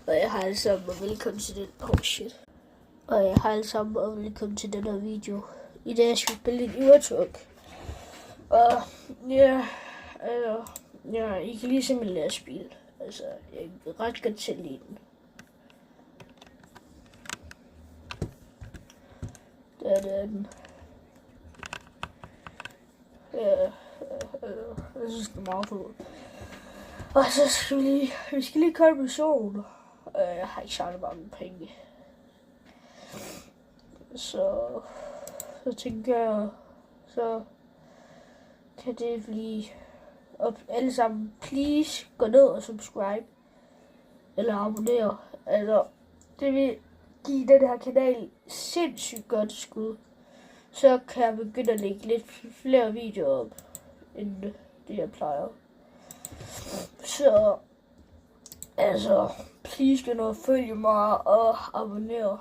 Og jeg har alle sammen, og velkommen til den. Og jeg har alle sammen, og velkommen til den her video. I dag skal vi spille en Eurotalk. Og ja, I kan lige simpelthen lære spil. Altså, jeg kan ret godt til at lide den. Det er den. Jeg synes, det er meget fed. Og så skal vi skal lige kolde missioner. Jeg har ikke særlig mange penge. Så tænker jeg, så kan det blive op alle sammen. Please gå ned og subscribe. Eller abonnere. Altså, det vil give den her kanal sindssygt godt skud. Så kan jeg begynde at lægge lidt flere videoer op, end det jeg plejer. Så, altså, please gå ned og følge mig og abonnere.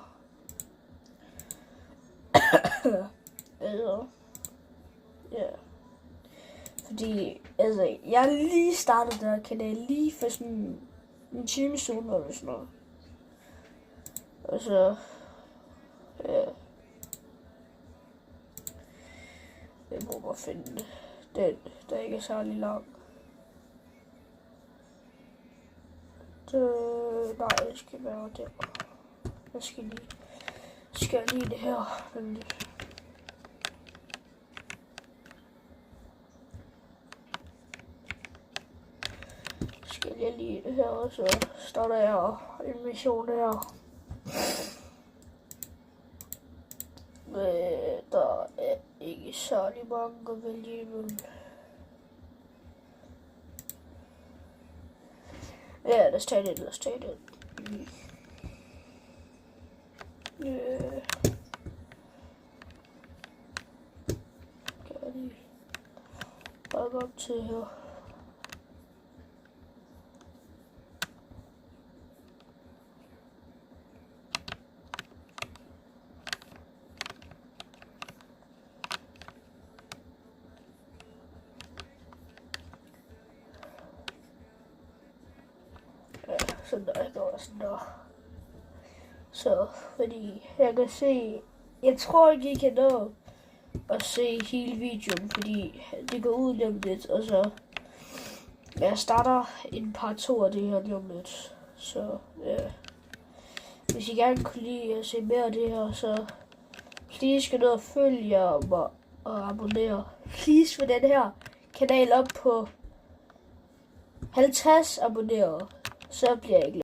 Altså, ja. Fordi, altså, jeg har lige startet den her kanal lige for sådan en time siden eller sådan noget. Og så, ja. Jeg må bare finde den, der ikke er særlig lang. Nej, det skal være der. Jeg skal lige det her. Skal jeg lige det her, og så starter jeg en mission her. Der er ikke særlig mange at vælge imellem. Ja, let's take it. Yeah. Kan jeg lige bakke op til her. Sådan der, går sådan der. Så, fordi jeg kan se, jeg tror ikke, I kan nå at se hele videoen, fordi det går ud lige om lidt, og så jeg starter en part 2 af det her lige om lidt. Så, ja. Hvis I gerne kunne lide at se mere af det her, så please skal ned og følge mig og abonnere. Please for den her kanal op på 50 abonnere. Så bliver jeg glad.